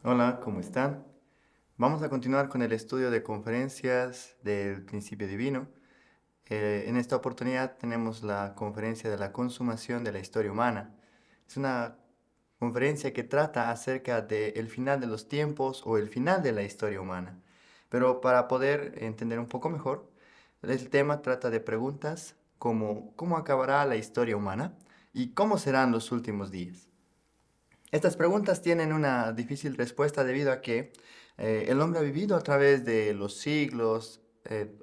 Hola, ¿cómo están? Vamos a continuar con el estudio de conferencias del principio divino. En esta oportunidad tenemos la conferencia de la consumación de la historia humana. Es una conferencia que trata acerca del final de los tiempos o el final de la historia humana. Pero para poder entender un poco mejor, el tema trata de preguntas como ¿cómo acabará la historia humana? ¿Y cómo serán los últimos días? Estas preguntas tienen una difícil respuesta debido a que el hombre ha vivido a través de los siglos,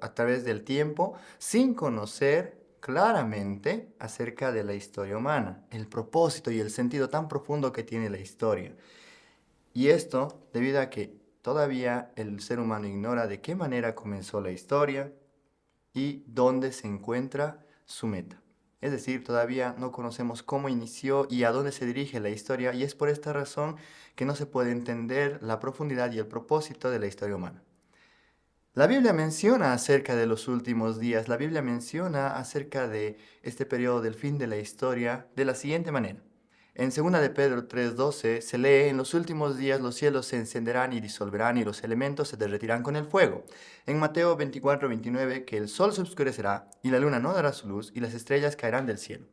a través del tiempo, sin conocer claramente acerca de la historia humana, el propósito y el sentido tan profundo que tiene la historia. Y esto debido a que todavía el ser humano ignora de qué manera comenzó la historia, y dónde se encuentra su meta. Es decir, todavía no conocemos cómo inició y a dónde se dirige la historia, y es por esta razón que no se puede entender la profundidad y el propósito de la historia humana. La Biblia menciona acerca de los últimos días, la Biblia menciona acerca de este periodo del fin de la historia de la siguiente manera. En 2 de Pedro 3:12 se lee: en los últimos días los cielos se encenderán y disolverán y los elementos se derretirán con el fuego. En Mateo 24:29 que el sol se oscurecerá y la luna no dará su luz y las estrellas caerán del cielo.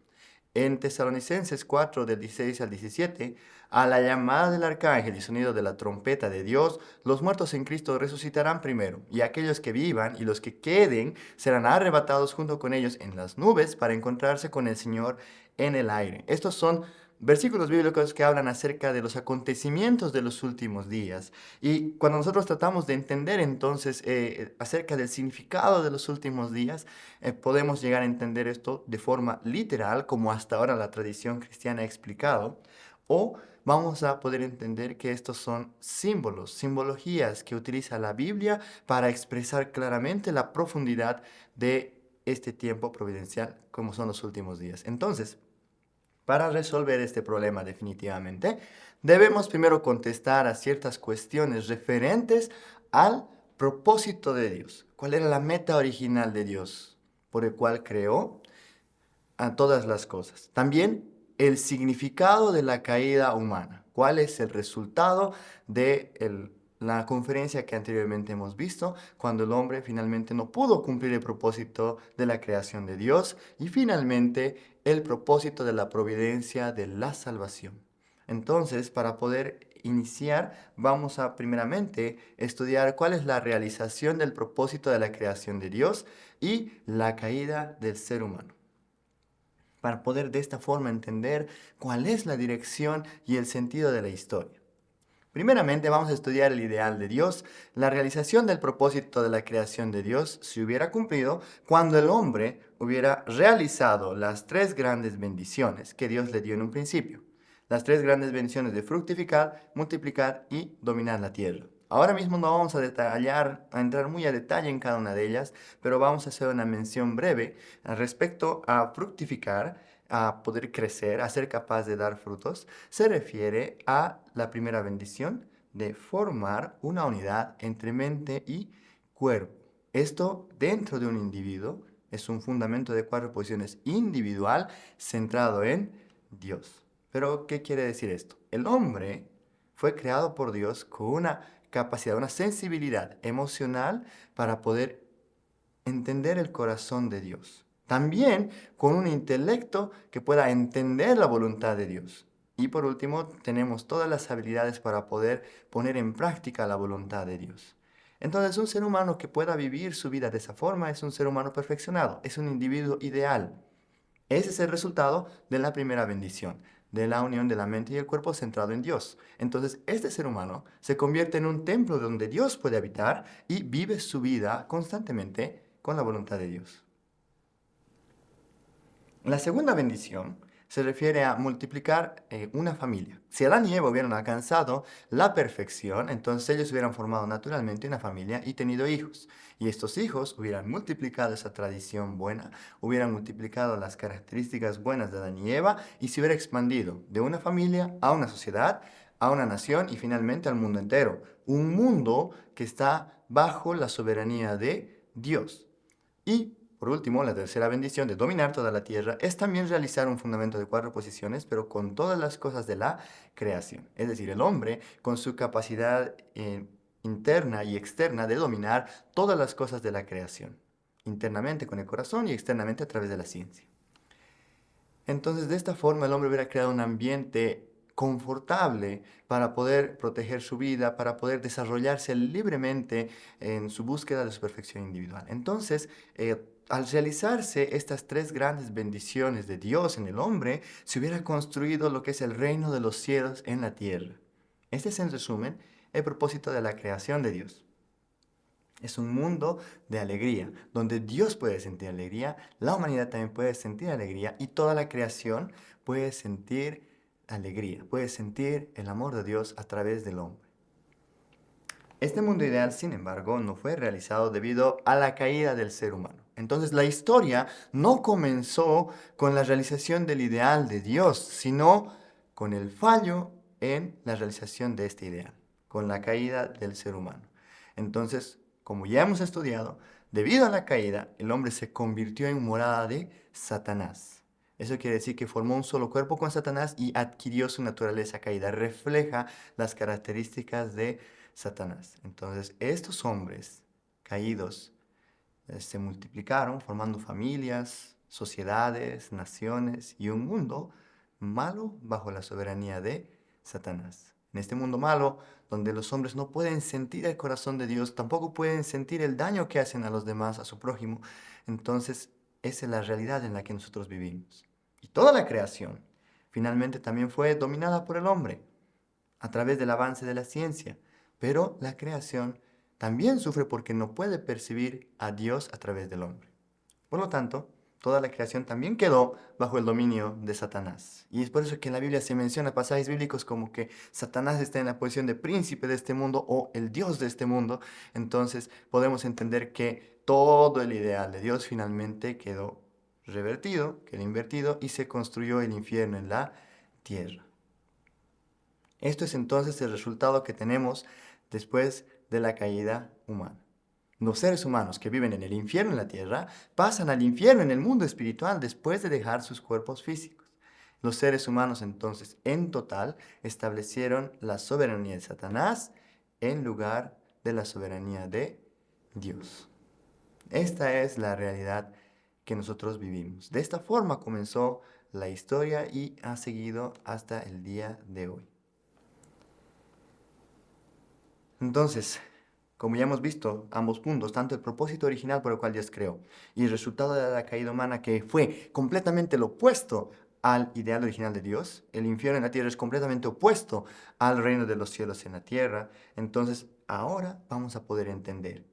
En Tesalonicenses 4, del 16 al 17, a la llamada del arcángel y sonido de la trompeta de Dios, los muertos en Cristo resucitarán primero, y aquellos que vivan y los que queden serán arrebatados junto con ellos en las nubes para encontrarse con el Señor en el aire. Estos son versículos bíblicos que hablan acerca de los acontecimientos de los últimos días. Y cuando nosotros tratamos de entender entonces acerca del significado de los últimos días, podemos llegar a entender esto de forma literal, como hasta ahora la tradición cristiana ha explicado, o vamos a poder entender que estos son símbolos, simbologías que utiliza la Biblia para expresar claramente la profundidad de este tiempo providencial, como son los últimos días. Entonces, para resolver este problema definitivamente, debemos primero contestar a ciertas cuestiones referentes al propósito de Dios. ¿Cuál era la meta original de Dios por el cual creó a todas las cosas? También el significado de la caída humana. ¿Cuál es el resultado de la conferencia que anteriormente hemos visto, cuando el hombre finalmente no pudo cumplir el propósito de la creación de Dios? Y finalmente el propósito de la providencia de la salvación. Entonces, para poder iniciar, vamos a primeramente estudiar cuál es la realización del propósito de la creación de Dios y la caída del ser humano, para poder de esta forma entender cuál es la dirección y el sentido de la historia. Primeramente vamos a estudiar el ideal de Dios. La realización del propósito de la creación de Dios se hubiera cumplido cuando el hombre hubiera realizado las tres grandes bendiciones que Dios le dio en un principio. Las tres grandes bendiciones de fructificar, multiplicar y dominar la tierra. Ahora mismo no vamos a detallar, a entrar muy a detalle en cada una de ellas, pero vamos a hacer una mención breve respecto a fructificar, a poder crecer, a ser capaz de dar frutos. Se refiere a la primera bendición de formar una unidad entre mente y cuerpo. Esto dentro de un individuo es un fundamento de 4 posiciones individual centrado en Dios. Pero, ¿qué quiere decir esto? El hombre fue creado por Dios con una capacidad, una sensibilidad emocional para poder entender el corazón de Dios. También con un intelecto que pueda entender la voluntad de Dios. Y por último, tenemos todas las habilidades para poder poner en práctica la voluntad de Dios. Entonces, un ser humano que pueda vivir su vida de esa forma es un ser humano perfeccionado, es un individuo ideal. Ese es el resultado de la primera bendición, de la unión de la mente y el cuerpo centrado en Dios. Entonces, este ser humano se convierte en un templo donde Dios puede habitar y vive su vida constantemente con la voluntad de Dios. La segunda bendición se refiere a multiplicar una familia. Si Adán y Eva hubieran alcanzado la perfección, entonces ellos hubieran formado naturalmente una familia y tenido hijos. Y estos hijos hubieran multiplicado esa tradición buena, hubieran multiplicado las características buenas de Adán y Eva y se hubiera expandido de una familia a una sociedad, a una nación y finalmente al mundo entero. Un mundo que está bajo la soberanía de Dios. Y Por último, la tercera bendición de dominar toda la tierra es también realizar un fundamento de 4 posiciones, pero con todas las cosas de la creación. Es decir, el hombre con su capacidad interna y externa de dominar todas las cosas de la creación, internamente con el corazón y externamente a través de la ciencia. Entonces, de esta forma, el hombre hubiera creado un ambiente confortable para poder proteger su vida, para poder desarrollarse libremente en su búsqueda de su perfección individual. Entonces, al realizarse estas 3 grandes bendiciones de Dios en el hombre, se hubiera construido lo que es el reino de los cielos en la tierra. Este es, en resumen, el propósito de la creación de Dios. Es un mundo de alegría, donde Dios puede sentir alegría, la humanidad también puede sentir alegría y toda la creación puede sentir alegría, puede sentir el amor de Dios a través del hombre. Este mundo ideal, sin embargo, no fue realizado debido a la caída del ser humano. Entonces, la historia no comenzó con la realización del ideal de Dios, sino con el fallo en la realización de este ideal, con la caída del ser humano. Entonces, como ya hemos estudiado, debido a la caída, el hombre se convirtió en morada de Satanás. Eso quiere decir que formó un solo cuerpo con Satanás y adquirió su naturaleza caída. Refleja las características de Satanás. Entonces, estos hombres caídos se multiplicaron formando familias, sociedades, naciones y un mundo malo bajo la soberanía de Satanás. En este mundo malo, donde los hombres no pueden sentir el corazón de Dios, tampoco pueden sentir el daño que hacen a los demás, a su prójimo, entonces esa es la realidad en la que nosotros vivimos. Y toda la creación finalmente también fue dominada por el hombre a través del avance de la ciencia, pero la creación también sufre porque no puede percibir a Dios a través del hombre. Por lo tanto, toda la creación también quedó bajo el dominio de Satanás. Y es por eso que en la Biblia se menciona pasajes bíblicos como que Satanás está en la posición de príncipe de este mundo o el Dios de este mundo. Entonces podemos entender que todo el ideal de Dios finalmente quedó revertido, quedó invertido y se construyó el infierno en la tierra. Esto es entonces el resultado que tenemos después de la caída humana. Los seres humanos que viven en el infierno en la tierra pasan al infierno en el mundo espiritual después de dejar sus cuerpos físicos. Los seres humanos entonces en total establecieron la soberanía de Satanás en lugar de la soberanía de Dios. Esta es la realidad que nosotros vivimos. De esta forma comenzó la historia y ha seguido hasta el día de hoy. Entonces, como ya hemos visto, ambos puntos, tanto el propósito original por el cual Dios creó y el resultado de la caída humana que fue completamente lo opuesto al ideal original de Dios, el infierno en la tierra es completamente opuesto al reino de los cielos en la tierra, entonces ahora vamos a poder entender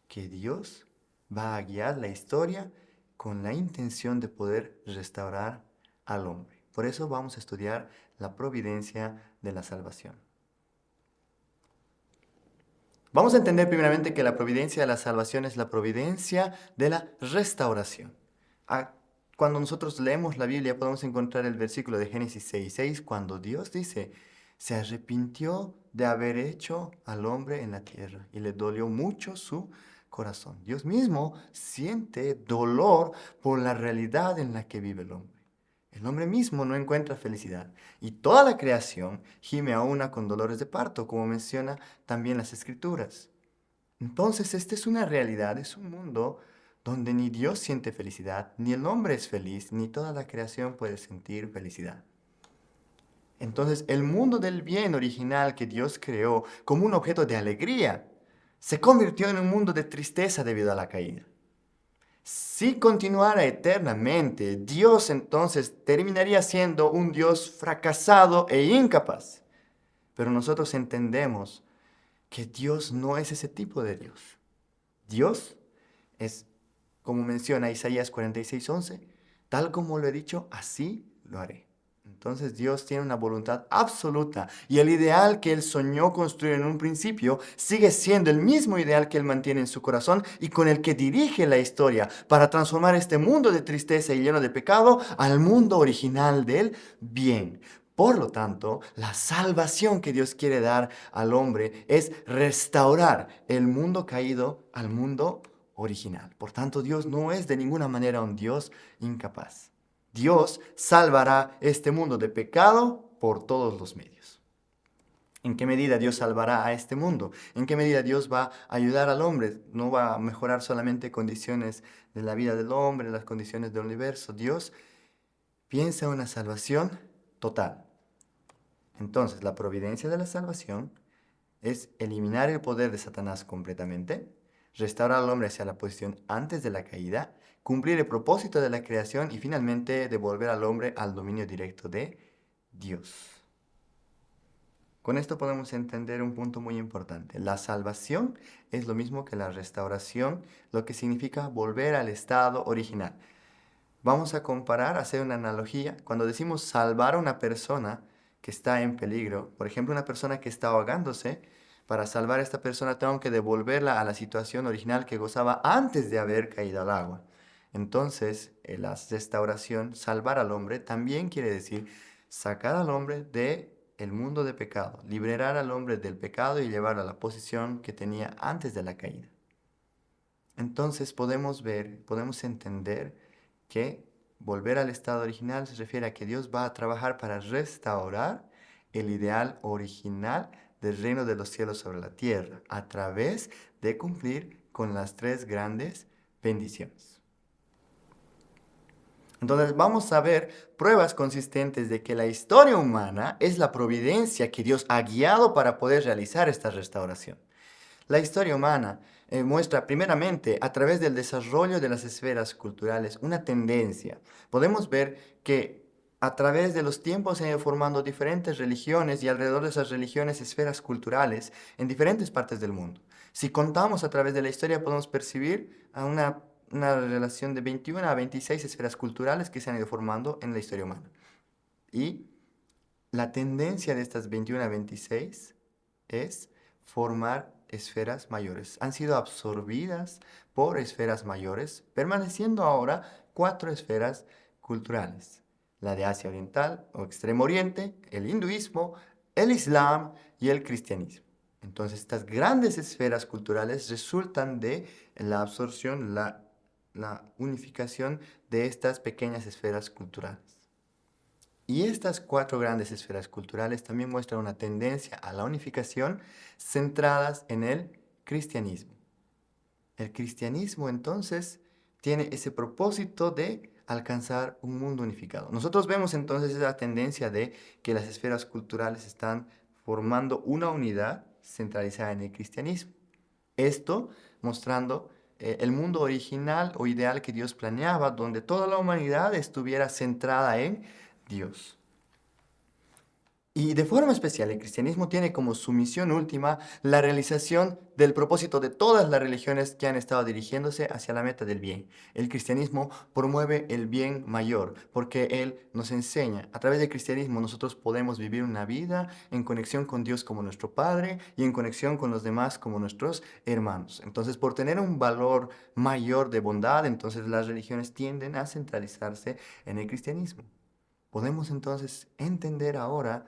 que Dios va a guiar la historia con la intención de poder restaurar al hombre. Por eso vamos a estudiar la providencia de la salvación. Vamos a entender primeramente que la providencia de la salvación es la providencia de la restauración. Cuando nosotros leemos la Biblia podemos encontrar el versículo de Génesis 6:6 cuando Dios dice, se arrepintió de haber hecho al hombre en la tierra y le dolió mucho su corazón. Dios mismo siente dolor por la realidad en la que vive el hombre. El hombre mismo no encuentra felicidad y toda la creación gime a una con dolores de parto, como menciona también las Escrituras. Entonces, esta es una realidad, es un mundo donde ni Dios siente felicidad, ni el hombre es feliz, ni toda la creación puede sentir felicidad. Entonces, el mundo del bien original que Dios creó como un objeto de alegría, se convirtió en un mundo de tristeza debido a la caída. Si continuara eternamente, Dios entonces terminaría siendo un Dios fracasado e incapaz. Pero nosotros entendemos que Dios no es ese tipo de Dios. Dios es, como menciona Isaías 46:11, tal como lo he dicho, así lo haré. Entonces Dios tiene una voluntad absoluta y el ideal que Él soñó construir en un principio sigue siendo el mismo ideal que Él mantiene en su corazón y con el que dirige la historia para transformar este mundo de tristeza y lleno de pecado al mundo original del bien. Por lo tanto, la salvación que Dios quiere dar al hombre es restaurar el mundo caído al mundo original. Por tanto, Dios no es de ninguna manera un Dios incapaz. Dios salvará este mundo de pecado por todos los medios. ¿En qué medida Dios salvará a este mundo? ¿En qué medida Dios va a ayudar al hombre? No va a mejorar solamente condiciones de la vida del hombre, las condiciones del universo. Dios piensa en una salvación total. Entonces, la providencia de la salvación es eliminar el poder de Satanás completamente, restaurar al hombre hacia la posición antes de la caída, cumplir el propósito de la creación y finalmente devolver al hombre al dominio directo de Dios. Con esto podemos entender un punto muy importante. La salvación es lo mismo que la restauración, lo que significa volver al estado original. Vamos a comparar, hacer una analogía. Cuando decimos salvar a una persona que está en peligro, por ejemplo, una persona que está ahogándose, para salvar a esta persona tengo que devolverla a la situación original que gozaba antes de haber caído al agua. Entonces, la restauración, salvar al hombre, también quiere decir sacar al hombre de el mundo de pecado, liberar al hombre del pecado y llevarlo a la posición que tenía antes de la caída. Entonces podemos ver, podemos entender que volver al estado original se refiere a que Dios va a trabajar para restaurar el ideal original del reino de los cielos sobre la tierra, a través de cumplir con las tres grandes bendiciones. Entonces vamos a ver pruebas consistentes de que la historia humana es la providencia que Dios ha guiado para poder realizar esta restauración. La historia humana muestra primeramente a través del desarrollo de las esferas culturales una tendencia. Podemos ver que a través de los tiempos se han ido formando diferentes religiones y alrededor de esas religiones esferas culturales en diferentes partes del mundo. Si contamos a través de la historia podemos percibir a una relación de 21 a 26 esferas culturales que se han ido formando en la historia humana. Y la tendencia de estas 21 a 26 es formar esferas mayores. Han sido absorbidas por esferas mayores, permaneciendo ahora 4 esferas culturales. La de Asia Oriental o Extremo Oriente, el hinduismo, el islam y el cristianismo. Entonces, estas grandes esferas culturales resultan de la absorción, la unificación de estas pequeñas esferas culturales. Y estas 4 grandes esferas culturales también muestran una tendencia a la unificación centradas en el cristianismo. El cristianismo entonces tiene ese propósito de alcanzar un mundo unificado. Nosotros vemos entonces esa tendencia de que las esferas culturales están formando una unidad centralizada en el cristianismo. Esto mostrando el mundo original o ideal que Dios planeaba, donde toda la humanidad estuviera centrada en Dios. Y de forma especial, el cristianismo tiene como su misión última la realización del propósito de todas las religiones que han estado dirigiéndose hacia la meta del bien. El cristianismo promueve el bien mayor porque Él nos enseña. A través del cristianismo nosotros podemos vivir una vida en conexión con Dios como nuestro Padre y en conexión con los demás como nuestros hermanos. Entonces, por tener un valor mayor de bondad, entonces las religiones tienden a centralizarse en el cristianismo. Podemos entonces entender ahora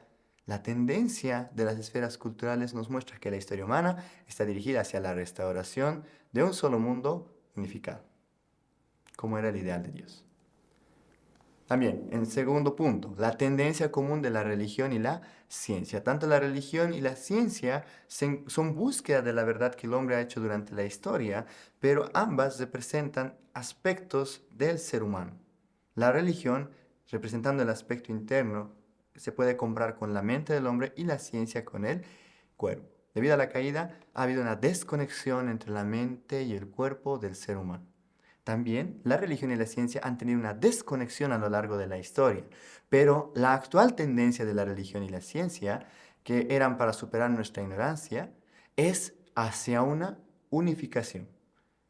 la tendencia de las esferas culturales nos muestra que la historia humana está dirigida hacia la restauración de un solo mundo unificado, como era el ideal de Dios. También, en segundo punto, la tendencia común de la religión y la ciencia. Tanto la religión y la ciencia son búsqueda de la verdad que el hombre ha hecho durante la historia, pero ambas representan aspectos del ser humano. La religión, representando el aspecto interno, se puede comprar con la mente del hombre y la ciencia con el cuerpo. Debido a la caída, ha habido una desconexión entre la mente y el cuerpo del ser humano. También la religión y la ciencia han tenido una desconexión a lo largo de la historia, pero la actual tendencia de la religión y la ciencia, que eran para superar nuestra ignorancia, es hacia una unificación.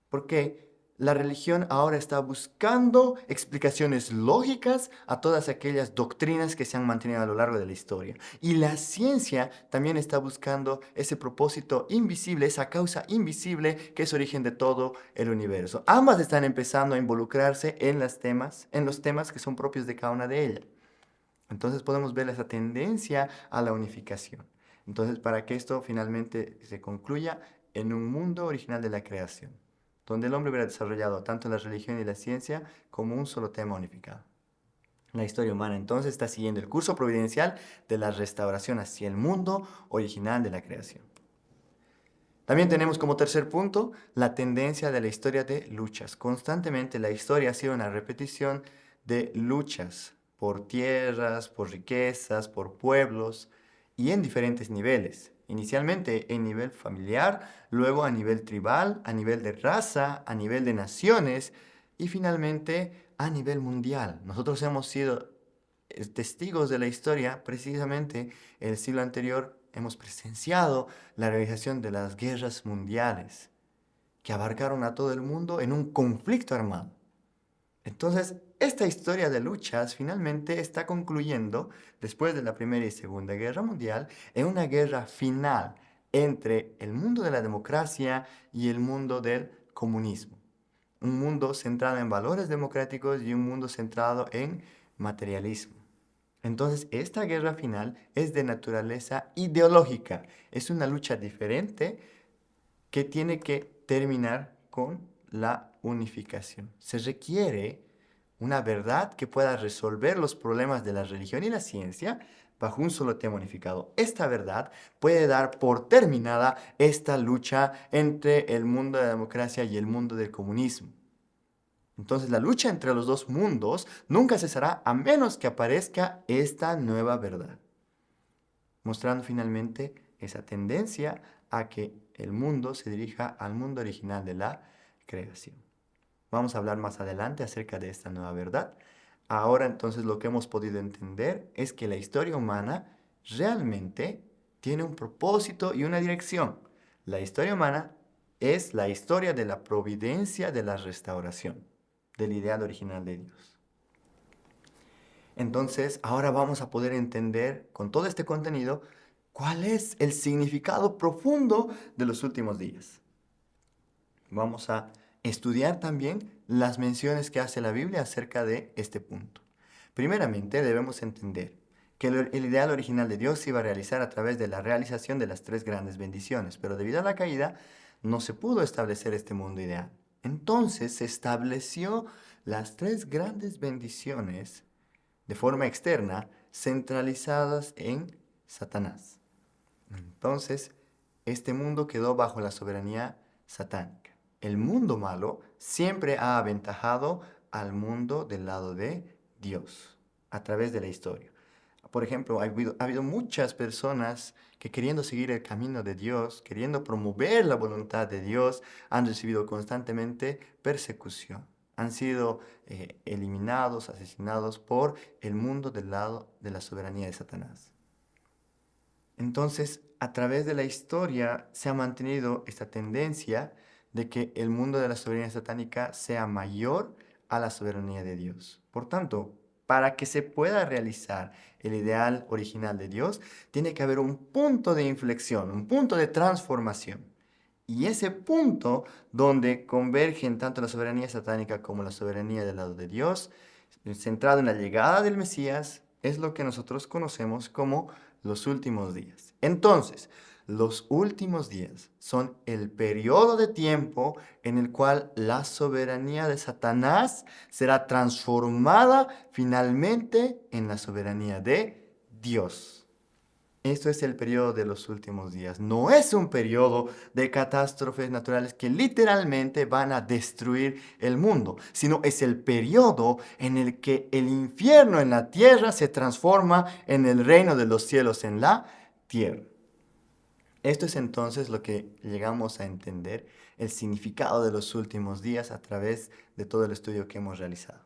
Porque la religión ahora está buscando explicaciones lógicas a todas aquellas doctrinas que se han mantenido a lo largo de la historia. Y la ciencia también está buscando ese propósito invisible, esa causa invisible que es origen de todo el universo. Ambas están empezando a involucrarse en los temas que son propios de cada una de ellas. Entonces podemos ver esa tendencia a la unificación. Entonces, para que esto finalmente se concluya en un mundo original de la creación, donde el hombre hubiera desarrollado tanto la religión y la ciencia como un solo tema unificado. La historia humana entonces está siguiendo el curso providencial de la restauración hacia el mundo original de la creación. También tenemos como tercer punto la tendencia de la historia de luchas. Constantemente la historia ha sido una repetición de luchas por tierras, por riquezas, por pueblos y en diferentes niveles. Inicialmente en nivel familiar, luego a nivel tribal, a nivel de raza, a nivel de naciones y finalmente a nivel mundial. Nosotros hemos sido testigos de la historia, precisamente el siglo anterior hemos presenciado la realización de las guerras mundiales que abarcaron a todo el mundo en un conflicto armado. Entonces, esta historia de luchas finalmente está concluyendo, después de la Primera y Segunda Guerra Mundial, en una guerra final entre el mundo de la democracia y el mundo del comunismo. Un mundo centrado en valores democráticos y un mundo centrado en materialismo. Entonces, esta guerra final es de naturaleza ideológica. Es una lucha diferente que tiene que terminar con la unificación. Se requiere una verdad que pueda resolver los problemas de la religión y la ciencia bajo un solo tema unificado. Esta verdad puede dar por terminada esta lucha entre el mundo de la democracia y el mundo del comunismo. Entonces la lucha entre los dos mundos nunca cesará a menos que aparezca esta nueva verdad, mostrando finalmente esa tendencia a que el mundo se dirija al mundo original de la creación. Vamos a hablar más adelante acerca de esta nueva verdad. Ahora entonces lo que hemos podido entender es que la historia humana realmente tiene un propósito y una dirección. La historia humana es la historia de la providencia de la restauración, del ideal original de Dios. Entonces, ahora vamos a poder entender con todo este contenido cuál es el significado profundo de los últimos días. Vamos a estudiar también las menciones que hace la Biblia acerca de este punto. Primeramente, debemos entender que el ideal original de Dios se iba a realizar a través de la realización de las tres grandes bendiciones, pero debido a la caída no se pudo establecer este mundo ideal. Entonces se estableció las tres grandes bendiciones de forma externa, centralizadas en Satanás. Entonces, este mundo quedó bajo la soberanía satánica. El mundo malo siempre ha aventajado al mundo del lado de Dios, a través de la historia. Por ejemplo, ha habido muchas personas que queriendo seguir el camino de Dios, queriendo promover la voluntad de Dios, han recibido constantemente persecución. Han sido eliminados, asesinados por el mundo del lado de la soberanía de Satanás. Entonces, a través de la historia se ha mantenido esta tendencia de que el mundo de la soberanía satánica sea mayor a la soberanía de Dios. Por tanto, para que se pueda realizar el ideal original de Dios, tiene que haber un punto de inflexión, un punto de transformación. Y ese punto donde convergen tanto la soberanía satánica como la soberanía del lado de Dios, centrado en la llegada del Mesías, es lo que nosotros conocemos como los últimos días. Entonces, los últimos días son el periodo de tiempo en el cual la soberanía de Satanás será transformada finalmente en la soberanía de Dios. Esto es el periodo de los últimos días. No es un periodo de catástrofes naturales que literalmente van a destruir el mundo, sino es el periodo en el que el infierno en la tierra se transforma en el reino de los cielos en la tierra. Esto es entonces lo que llegamos a entender, el significado de los últimos días a través de todo el estudio que hemos realizado.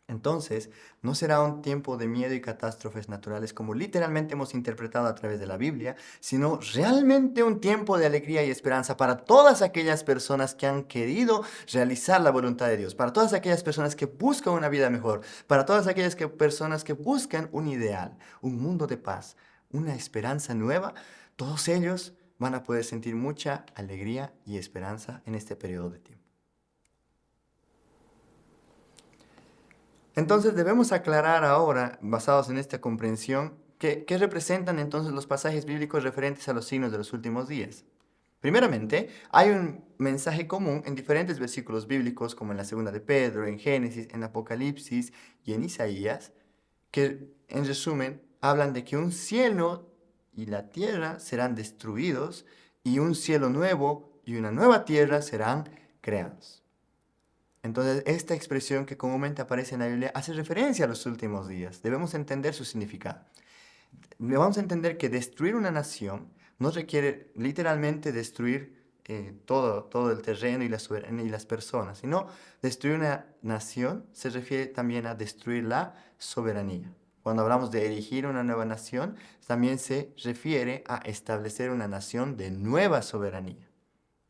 Entonces, no será un tiempo de miedo y catástrofes naturales como literalmente hemos interpretado a través de la Biblia, sino realmente un tiempo de alegría y esperanza para todas aquellas personas que han querido realizar la voluntad de Dios, para todas aquellas personas que buscan una vida mejor, para todas aquellas personas que buscan un ideal, un mundo de paz, una esperanza nueva. Todos ellos van a poder sentir mucha alegría y esperanza en este periodo de tiempo. Entonces debemos aclarar ahora, basados en esta comprensión, ¿qué representan entonces los pasajes bíblicos referentes a los signos de los últimos días? Primeramente, hay un mensaje común en diferentes versículos bíblicos, como en la segunda de Pedro, en Génesis, en Apocalipsis y en Isaías, que en resumen hablan de que un cielo y la tierra serán destruidos y un cielo nuevo y una nueva tierra serán creados. Entonces, esta expresión que comúnmente aparece en la Biblia hace referencia a los últimos días. Debemos entender su significado. Vamos a entender que destruir una nación no requiere literalmente destruir todo el terreno y y las personas, sino destruir una nación se refiere también a destruir la soberanía. Cuando hablamos de erigir una nueva nación, también se refiere a establecer una nación de nueva soberanía.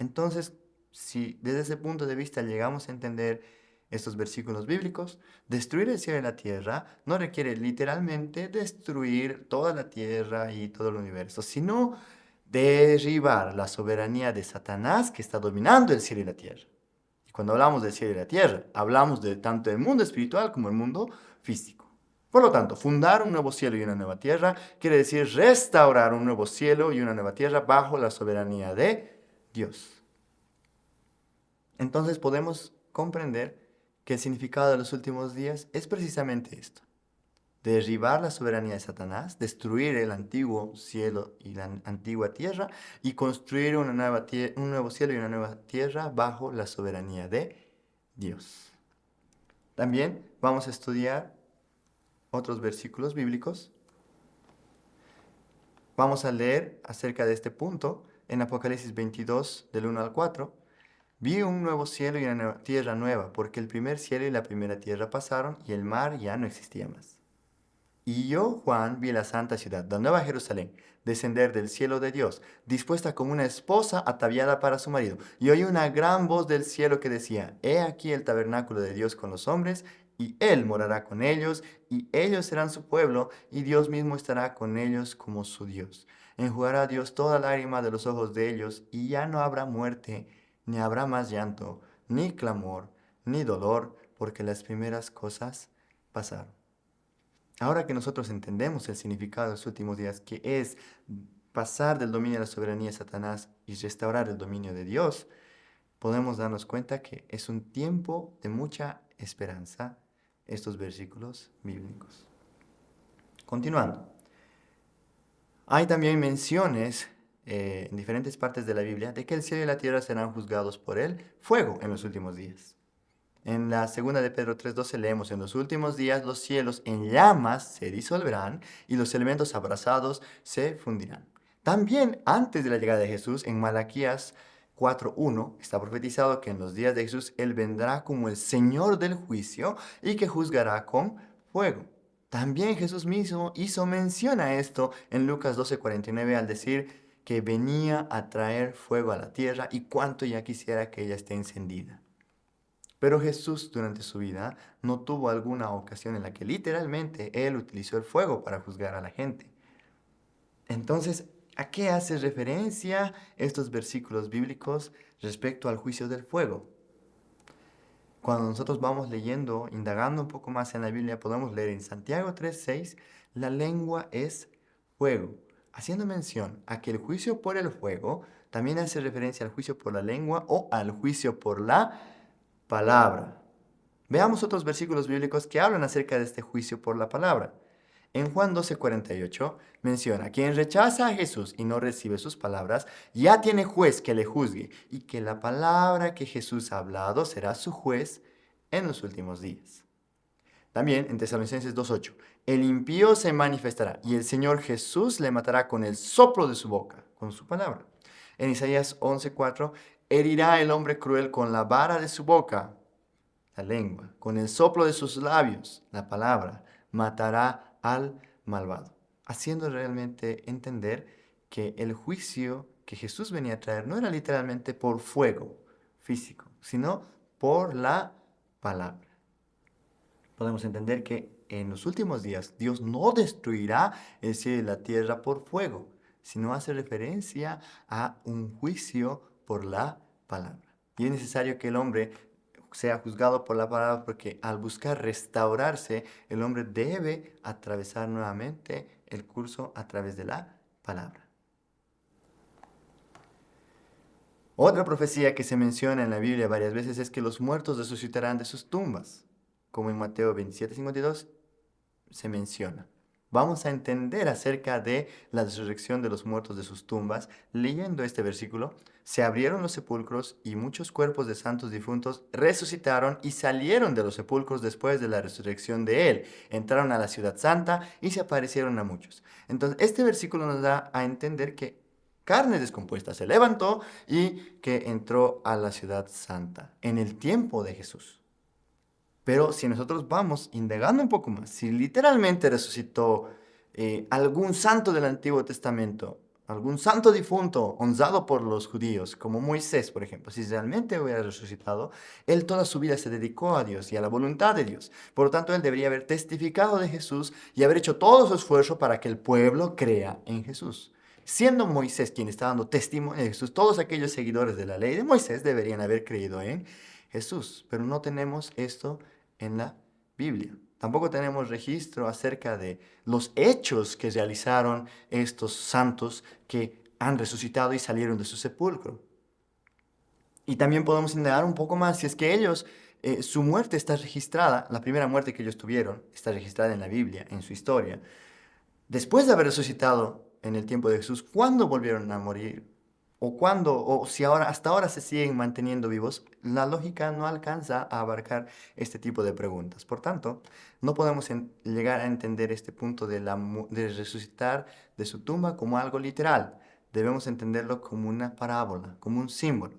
Entonces, si desde ese punto de vista llegamos a entender estos versículos bíblicos, destruir el cielo y la tierra no requiere literalmente destruir toda la tierra y todo el universo, sino derribar la soberanía de Satanás que está dominando el cielo y la tierra. Y cuando hablamos del cielo y la tierra, hablamos de tanto el mundo espiritual como el mundo físico. Por lo tanto, fundar un nuevo cielo y una nueva tierra quiere decir restaurar un nuevo cielo y una nueva tierra bajo la soberanía de Dios. Entonces podemos comprender que el significado de los últimos días es precisamente esto: derribar la soberanía de Satanás, destruir el antiguo cielo y la antigua tierra y construir un nuevo cielo y una nueva tierra bajo la soberanía de Dios. También vamos a estudiar otros versículos bíblicos. Vamos a leer acerca de este punto en Apocalipsis 22, del 1 al 4. Vi un nuevo cielo y una tierra nueva, porque el primer cielo y la primera tierra pasaron y el mar ya no existía más. Y yo, Juan, vi la santa ciudad, la nueva Jerusalén, descender del cielo de Dios, dispuesta como una esposa ataviada para su marido. Y oí una gran voz del cielo que decía: He aquí el tabernáculo de Dios con los hombres, y Él morará con ellos, y ellos serán su pueblo, y Dios mismo estará con ellos como su Dios. Enjugará Dios toda lágrima de los ojos de ellos, y ya no habrá muerte, ni habrá más llanto, ni clamor, ni dolor, porque las primeras cosas pasaron. Ahora que nosotros entendemos el significado de los últimos días, que es pasar del dominio de la soberanía de Satanás y restaurar el dominio de Dios, podemos darnos cuenta que es un tiempo de mucha esperanza estos versículos bíblicos. Continuando, hay también menciones en diferentes partes de la Biblia de que el cielo y la tierra serán juzgados por el fuego en los últimos días. En la segunda de Pedro 3:12 leemos: En los últimos días los cielos en llamas se disolverán y los elementos abrasados se fundirán. También antes de la llegada de Jesús, en Malaquías 4:1 está profetizado que en los días de Jesús Él vendrá como el Señor del juicio y que juzgará con fuego. También Jesús mismo hizo mención a esto en Lucas 12:49 al decir que venía a traer fuego a la tierra y cuánto ya quisiera que ella esté encendida. Pero Jesús durante su vida no tuvo alguna ocasión en la que literalmente Él utilizó el fuego para juzgar a la gente. Entonces, ¿a qué hace referencia estos versículos bíblicos respecto al juicio del fuego? Cuando nosotros vamos leyendo, indagando un poco más en la Biblia, podemos leer en Santiago 3:6, la lengua es fuego, haciendo mención a que el juicio por el fuego también hace referencia al juicio por la lengua o al juicio por la palabra. Veamos otros versículos bíblicos que hablan acerca de este juicio por la palabra. En Juan 12:48 menciona: quien rechaza a Jesús y no recibe sus palabras, ya tiene juez que le juzgue, y que la palabra que Jesús ha hablado será su juez en los últimos días. También en Tesalonicenses 2:8, el impío se manifestará y el Señor Jesús le matará con el soplo de su boca, con su palabra. En Isaías 11:4, herirá el hombre cruel con la vara de su boca, la lengua, con el soplo de sus labios, la palabra, matará al malvado, haciendo realmente entender que el juicio que Jesús venía a traer no era literalmente por fuego físico, sino por la palabra. Podemos entender que en los últimos días Dios no destruirá el cielo y la tierra por fuego, sino hace referencia a un juicio por la palabra. Y es necesario que el hombre sea juzgado por la palabra, porque al buscar restaurarse, el hombre debe atravesar nuevamente el curso a través de la palabra. Otra profecía que se menciona en la Biblia varias veces es que los muertos resucitarán de sus tumbas, como en Mateo 27:52 se menciona. Vamos a entender acerca de la resurrección de los muertos de sus tumbas leyendo este versículo. Se abrieron los sepulcros y muchos cuerpos de santos difuntos resucitaron y salieron de los sepulcros después de la resurrección de él. Entraron a la ciudad santa y se aparecieron a muchos. Entonces, este versículo nos da a entender que carne descompuesta se levantó y que entró a la ciudad santa en el tiempo de Jesús. Pero si nosotros vamos indagando un poco más, si literalmente resucitó algún santo del Antiguo Testamento, algún santo difunto honrado por los judíos, como Moisés, por ejemplo, si realmente hubiera resucitado, él toda su vida se dedicó a Dios y a la voluntad de Dios. Por lo tanto, él debería haber testificado de Jesús y haber hecho todo su esfuerzo para que el pueblo crea en Jesús. Siendo Moisés quien está dando testimonio de Jesús, todos aquellos seguidores de la ley de Moisés deberían haber creído en Jesús. Pero no tenemos esto en la Biblia. Tampoco tenemos registro acerca de los hechos que realizaron estos santos que han resucitado y salieron de su sepulcro. Y también podemos indagar un poco más si es que ellos, su muerte está registrada, la primera muerte que ellos tuvieron está registrada en la Biblia, en su historia. Después de haber resucitado en el tiempo de Jesús, ¿cuándo volvieron a morir? O cuándo, o si ahora, hasta ahora se siguen manteniendo vivos, la lógica no alcanza a abarcar este tipo de preguntas. Por tanto, no podemos llegar a entender este punto de resucitar de su tumba como algo literal. Debemos entenderlo como una parábola, como un símbolo.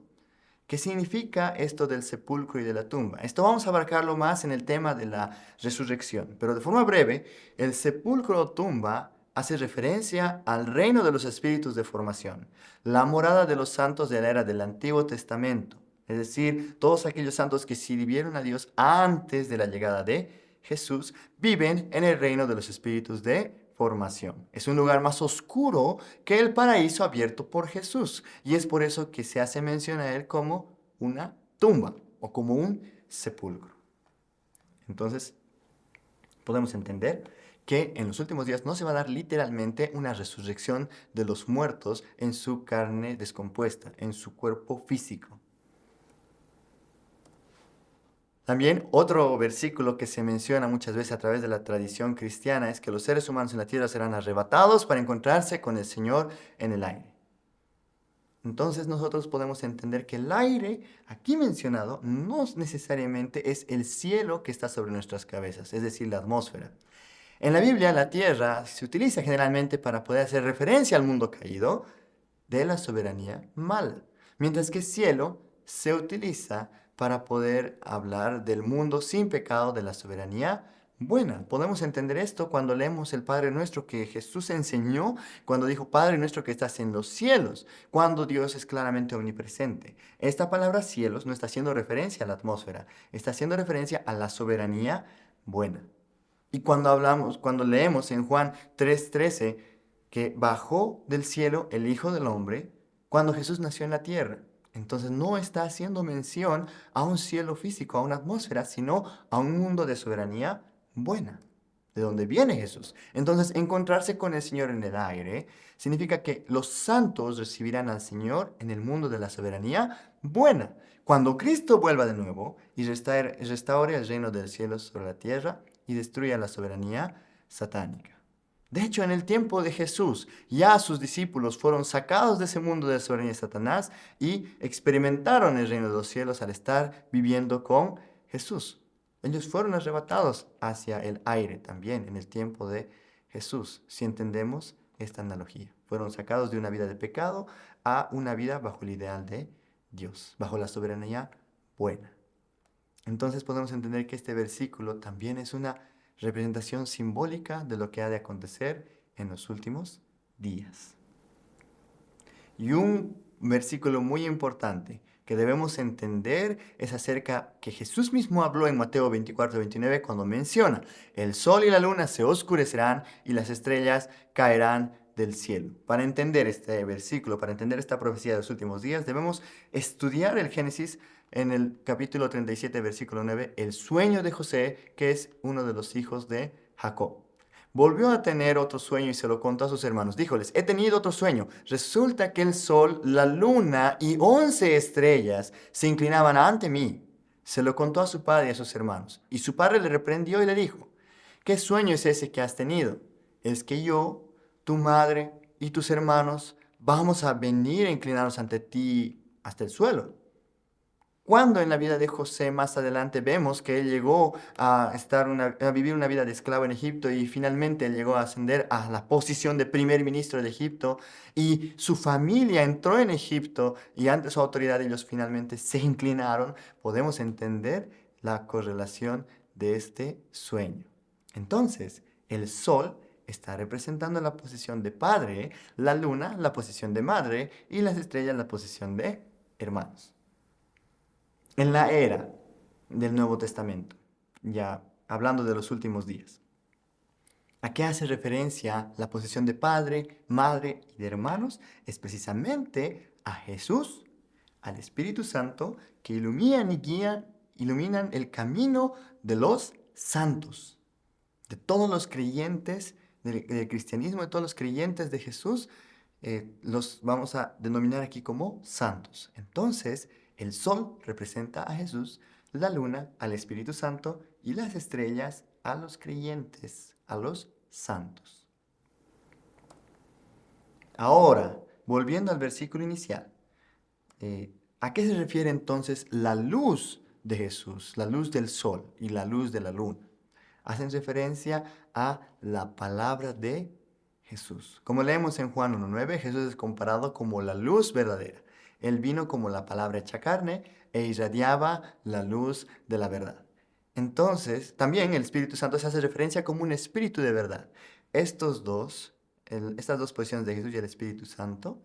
¿Qué significa esto del sepulcro y de la tumba? Esto vamos a abarcarlo más en el tema de la resurrección, pero de forma breve, el sepulcro o tumba hace referencia al reino de los espíritus de formación, la morada de los santos de la era del Antiguo Testamento, es decir, todos aquellos santos que sirvieron a Dios antes de la llegada de Jesús, viven en el reino de los espíritus de formación. Es un lugar más oscuro que el paraíso abierto por Jesús. Y es por eso que se hace mención a él como una tumba o como un sepulcro. Entonces, podemos entender que en los últimos días no se va a dar literalmente una resurrección de los muertos en su carne descompuesta, en su cuerpo físico. También otro versículo que se menciona muchas veces a través de la tradición cristiana es que los seres humanos en la tierra serán arrebatados para encontrarse con el Señor en el aire. Entonces nosotros podemos entender que el aire aquí mencionado no necesariamente es el cielo que está sobre nuestras cabezas, es decir, la atmósfera. En la Biblia la tierra se utiliza generalmente para poder hacer referencia al mundo caído de la soberanía mala, mientras que cielo se utiliza para poder hablar del mundo sin pecado de la soberanía buena. Podemos entender esto cuando leemos el Padre Nuestro que Jesús enseñó cuando dijo Padre Nuestro que estás en los cielos, cuando Dios es claramente omnipresente. Esta palabra cielos no está haciendo referencia a la atmósfera, está haciendo referencia a la soberanía buena. Y cuando leemos en Juan 3:13 que bajó del cielo el Hijo del Hombre cuando Jesús nació en la tierra. Entonces no está haciendo mención a un cielo físico, a una atmósfera, sino a un mundo de soberanía buena, de donde viene Jesús. Entonces encontrarse con el Señor en el aire significa que los santos recibirán al Señor en el mundo de la soberanía buena. Cuando Cristo vuelva de nuevo y restaure el reino del cielo sobre la tierra y destruya la soberanía satánica. De hecho, en el tiempo de Jesús, ya sus discípulos fueron sacados de ese mundo de la soberanía de Satanás y experimentaron el reino de los cielos al estar viviendo con Jesús. Ellos fueron arrebatados hacia el aire también en el tiempo de Jesús, si entendemos esta analogía. Fueron sacados de una vida de pecado a una vida bajo el ideal de Dios, bajo la soberanía buena. Entonces podemos entender que este versículo también es una representación simbólica de lo que ha de acontecer en los últimos días. Y un versículo muy importante que debemos entender es acerca que Jesús mismo habló en Mateo 24:29 cuando menciona: el sol y la luna se oscurecerán y las estrellas caerán del cielo. Para entender este versículo, para entender esta profecía de los últimos días, debemos estudiar el Génesis en el capítulo 37, versículo 9, el sueño de José, que es uno de los hijos de Jacob. volvió a tener otro sueño y se lo contó a sus hermanos. Díjoles, he tenido otro sueño. Resulta que el sol, la luna y 11 estrellas se inclinaban ante mí. Se lo contó a su padre y a sus hermanos. Y su padre le reprendió y le dijo, ¿qué sueño es ese que has tenido? Es que yo, tu madre y tus hermanos vamos a venir a inclinarnos ante ti hasta el suelo. Cuando en la vida de José más adelante vemos que él llegó a vivir una vida de esclavo en Egipto y finalmente él llegó a ascender a la posición de primer ministro de Egipto y su familia entró en Egipto y ante su autoridad ellos finalmente se inclinaron, podemos entender la correlación de este sueño. Entonces, el sol está representando la posición de padre, la luna la posición de madre y las estrellas la posición de hermanos. En la era del Nuevo Testamento, ya hablando de los últimos días, ¿a qué hace referencia la posición de padre, madre y de hermanos? Es precisamente a Jesús, al Espíritu Santo, que iluminan el camino de los santos, de todos los creyentes del cristianismo, de todos los creyentes de Jesús, los vamos a denominar aquí como santos. Entonces, el sol representa a Jesús, la luna al Espíritu Santo y las estrellas a los creyentes, a los santos. Ahora, volviendo al versículo inicial, ¿a qué se refiere entonces la luz de Jesús, la luz del sol y la luz de la luna? Hacen referencia a la palabra de Jesús. Como leemos en Juan 1:9, Jesús es comparado como la luz verdadera. Él vino como la palabra hecha carne e irradiaba la luz de la verdad. Entonces, también el Espíritu Santo se hace referencia como un espíritu de verdad. Estas dos posiciones de Jesús y el Espíritu Santo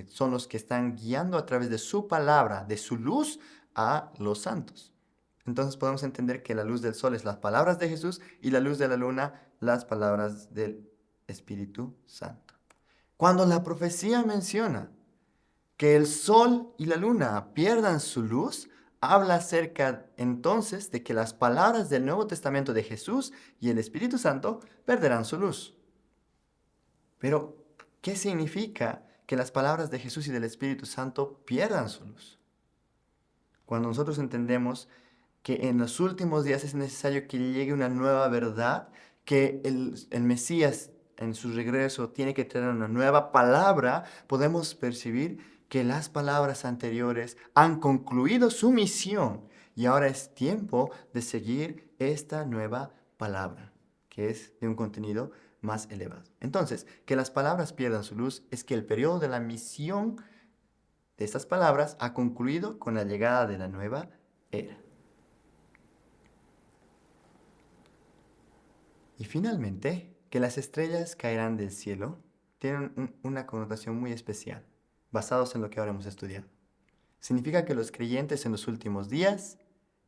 son los que están guiando a través de su palabra, de su luz, a los santos. Entonces podemos entender que la luz del sol es las palabras de Jesús y la luz de la luna las palabras del Espíritu Santo. Cuando la profecía menciona que el sol y la luna pierdan su luz, habla acerca entonces de que las palabras del Nuevo Testamento de Jesús y el Espíritu Santo perderán su luz. Pero, ¿qué significa que las palabras de Jesús y del Espíritu Santo pierdan su luz? Cuando nosotros entendemos que en los últimos días es necesario que llegue una nueva verdad, que el Mesías en su regreso tiene que tener una nueva palabra, podemos percibir que las palabras anteriores han concluido su misión y ahora es tiempo de seguir esta nueva palabra, que es de un contenido más elevado. Entonces, que las palabras pierdan su luz es que el periodo de la misión de estas palabras ha concluido con la llegada de la nueva era. Y finalmente, que las estrellas caerán del cielo tienen una connotación muy especial, basados en lo que ahora hemos estudiado. Significa que los creyentes en los últimos días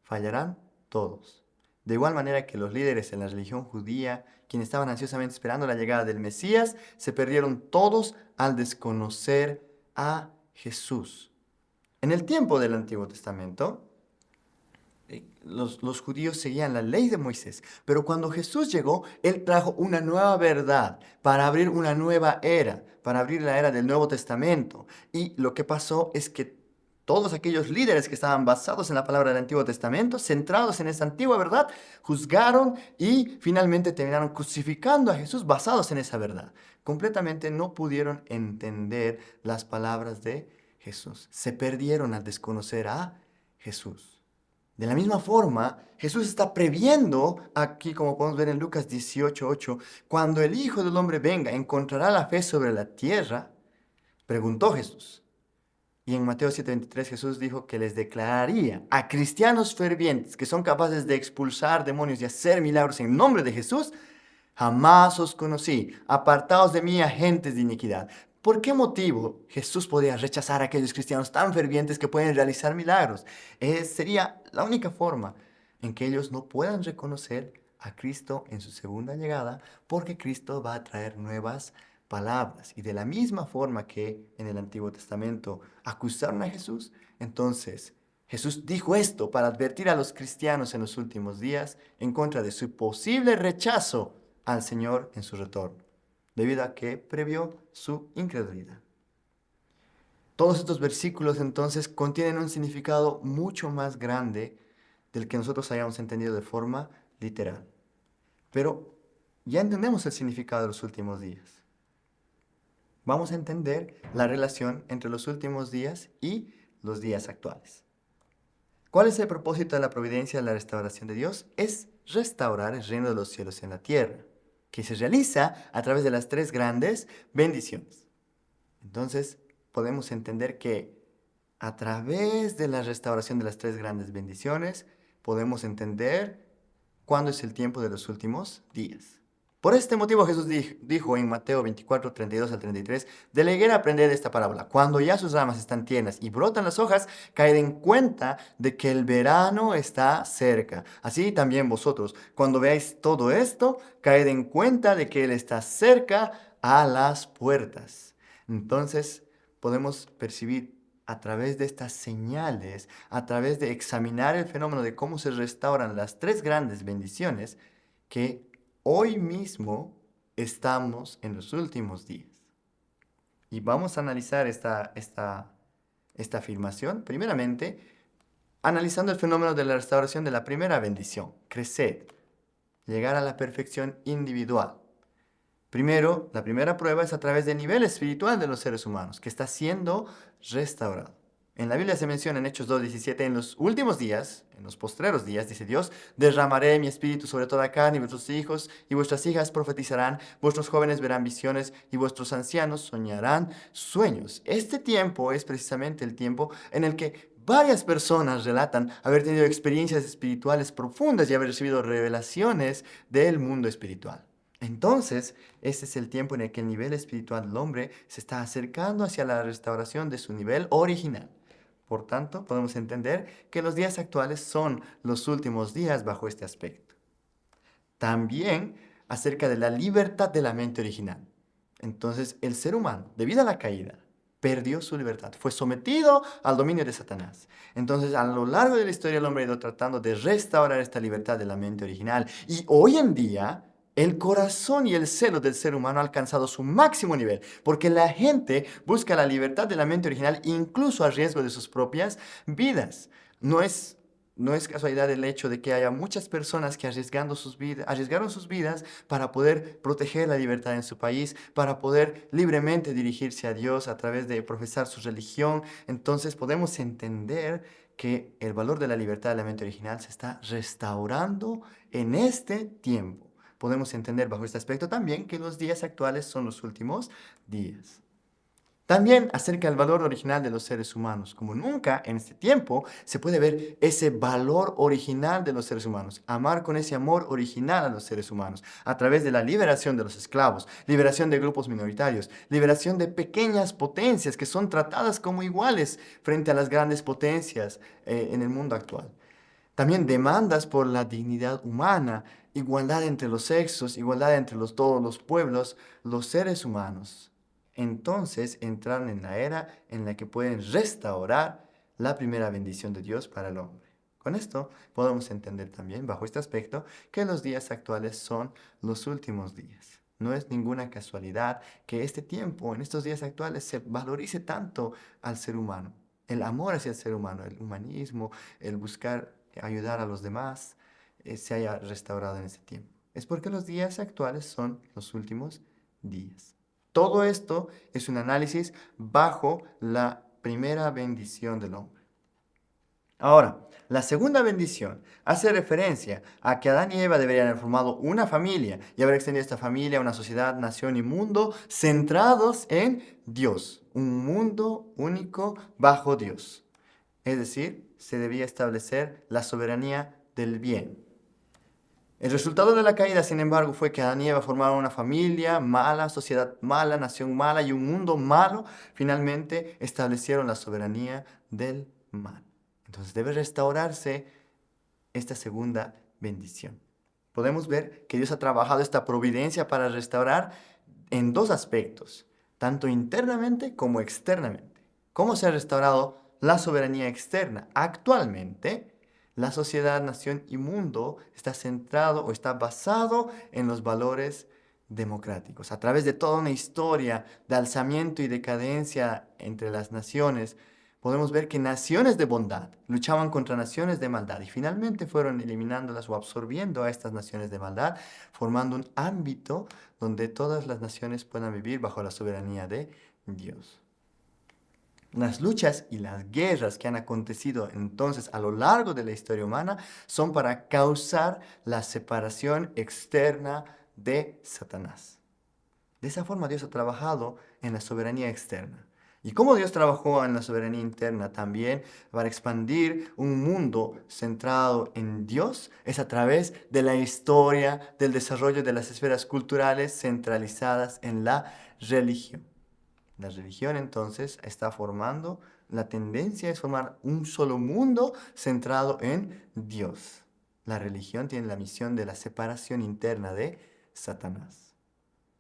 fallarán todos. De igual manera que los líderes en la religión judía, quienes estaban ansiosamente esperando la llegada del Mesías, se perdieron todos al desconocer a Jesús. En el tiempo del Antiguo Testamento, los judíos seguían la ley de Moisés, pero cuando Jesús llegó, Él trajo una nueva verdad para abrir una nueva era, para abrir la era del Nuevo Testamento. Y lo que pasó es que todos aquellos líderes que estaban basados en la palabra del Antiguo Testamento, centrados en esa antigua verdad, juzgaron y finalmente terminaron crucificando a Jesús basados en esa verdad. Completamente no pudieron entender las palabras de Jesús. Se perdieron al desconocer a Jesús. De la misma forma, Jesús está previendo, aquí como podemos ver en Lucas 18:8, cuando el Hijo del Hombre venga, ¿encontrará la fe sobre la tierra? Preguntó Jesús. Y en Mateo 7:23 Jesús dijo que les declararía a cristianos fervientes que son capaces de expulsar demonios y hacer milagros en nombre de Jesús: jamás os conocí, apartaos de mí, agentes de iniquidad. ¿Por qué motivo Jesús podría rechazar a aquellos cristianos tan fervientes que pueden realizar milagros? Sería la única forma en que ellos no puedan reconocer a Cristo en su segunda llegada, porque Cristo va a traer nuevas palabras. Y de la misma forma que en el Antiguo Testamento acusaron a Jesús, entonces Jesús dijo esto para advertir a los cristianos en los últimos días en contra de su posible rechazo al Señor en su retorno, debido a que previó su incredulidad. Todos estos versículos entonces contienen un significado mucho más grande del que nosotros hayamos entendido de forma literal. Pero ya entendemos el significado de los últimos días. Vamos a entender la relación entre los últimos días y los días actuales. ¿Cuál es el propósito de la providencia de la restauración de Dios? Es restaurar el reino de los cielos en la tierra, que se realiza a través de las tres grandes bendiciones. Entonces, podemos entender que a través de la restauración de las tres grandes bendiciones, podemos entender cuándo es el tiempo de los últimos días. Por este motivo Jesús dijo en Mateo 24, 32 al 33, de la higuera aprended esta parábola. Cuando ya sus ramas están tiernas y brotan las hojas, caed en cuenta de que el verano está cerca. Así también vosotros, cuando veáis todo esto, caed en cuenta de que Él está cerca a las puertas. Entonces podemos percibir a través de estas señales, a través de examinar el fenómeno de cómo se restauran las tres grandes bendiciones, que hoy mismo estamos en los últimos días. Y vamos a analizar esta afirmación, primeramente, analizando el fenómeno de la restauración de la primera bendición, crecer, llegar a la perfección individual. Primero, la primera prueba es a través del nivel espiritual de los seres humanos, que está siendo restaurado. En la Biblia se menciona en Hechos 2:17, en los últimos días, en los postreros días, dice Dios, derramaré mi espíritu sobre toda carne, y vuestros hijos y vuestras hijas profetizarán, vuestros jóvenes verán visiones, y vuestros ancianos soñarán sueños. Este tiempo es precisamente el tiempo en el que varias personas relatan haber tenido experiencias espirituales profundas y haber recibido revelaciones del mundo espiritual. Entonces, este es el tiempo en el que el nivel espiritual del hombre se está acercando hacia la restauración de su nivel original. Por tanto, podemos entender que los días actuales son los últimos días bajo este aspecto. También acerca de la libertad de la mente original. Entonces, el ser humano, debido a la caída, perdió su libertad, fue sometido al dominio de Satanás. Entonces, a lo largo de la historia, el hombre ha ido tratando de restaurar esta libertad de la mente original. Y hoy en día, el corazón y el celo del ser humano ha alcanzado su máximo nivel, porque la gente busca la libertad de la mente original incluso a riesgo de sus propias vidas. No es casualidad el hecho de que haya muchas personas que arriesgaron sus vidas para poder proteger la libertad en su país, para poder libremente dirigirse a Dios a través de profesar su religión. Entonces podemos entender que el valor de la libertad de la mente original se está restaurando en este tiempo. Podemos entender bajo este aspecto también que los días actuales son los últimos días. También acerca del valor original de los seres humanos. Como nunca en este tiempo se puede ver ese valor original de los seres humanos. Amar con ese amor original a los seres humanos. A través de la liberación de los esclavos, liberación de grupos minoritarios, liberación de pequeñas potencias que son tratadas como iguales frente a las grandes potencias en el mundo actual. También demandas por la dignidad humana, igualdad entre los sexos, igualdad entre todos los pueblos, los seres humanos. Entonces entraron en la era en la que pueden restaurar la primera bendición de Dios para el hombre. Con esto podemos entender también, bajo este aspecto, que los días actuales son los últimos días. No es ninguna casualidad que este tiempo, en estos días actuales, se valorice tanto al ser humano. El amor hacia el ser humano, el humanismo, el buscar ayudar a los demás, se haya restaurado en este tiempo. Es porque los días actuales son los últimos días. Todo esto es un análisis bajo la primera bendición del hombre. Ahora, la segunda bendición hace referencia a que Adán y Eva deberían haber formado una familia y haber extendido esta familia a una sociedad, nación y mundo centrados en Dios, un mundo único bajo Dios. Es decir, se debía establecer la soberanía del bien. El resultado de la caída, sin embargo, fue que Adán y Eva formaron una familia mala, sociedad mala, nación mala y un mundo malo. Finalmente establecieron la soberanía del mal. Entonces debe restaurarse esta segunda bendición. Podemos ver que Dios ha trabajado esta providencia para restaurar en dos aspectos, tanto internamente como externamente. ¿Cómo se ha restaurado la soberanía externa? Actualmente, La sociedad, nación y mundo está centrado o está basado en los valores democráticos. A través de toda una historia de alzamiento y decadencia entre las naciones, podemos ver que naciones de bondad luchaban contra naciones de maldad y finalmente fueron eliminándolas o absorbiendo a estas naciones de maldad, formando un ámbito donde todas las naciones puedan vivir bajo la soberanía de Dios. Las luchas y las guerras que han acontecido entonces a lo largo de la historia humana son para causar la separación externa de Satanás. De esa forma Dios ha trabajado en la soberanía externa. Y como Dios trabajó en la soberanía interna también para expandir un mundo centrado en Dios, es a través de la historia, del desarrollo de las esferas culturales centralizadas en la religión. La religión entonces está formando, la tendencia es formar un solo mundo centrado en Dios. La religión tiene la misión de la separación interna de Satanás.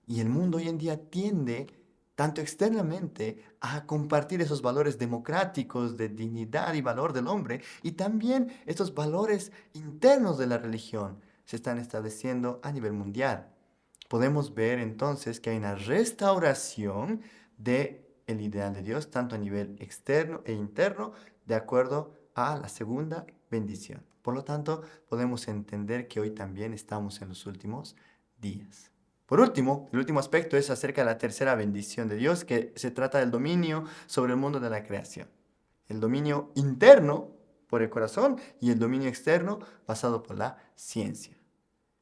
Y el mundo hoy en día tiende, tanto externamente, a compartir esos valores democráticos de dignidad y valor del hombre, y también estos valores internos de la religión se están estableciendo a nivel mundial. Podemos ver entonces que hay una restauración del ideal de Dios, tanto a nivel externo e interno, de acuerdo a la segunda bendición. Por lo tanto, podemos entender que hoy también estamos en los últimos días. Por último, el último aspecto es acerca de la tercera bendición de Dios, que se trata del dominio sobre el mundo de la creación. El dominio interno por el corazón y el dominio externo basado por la ciencia.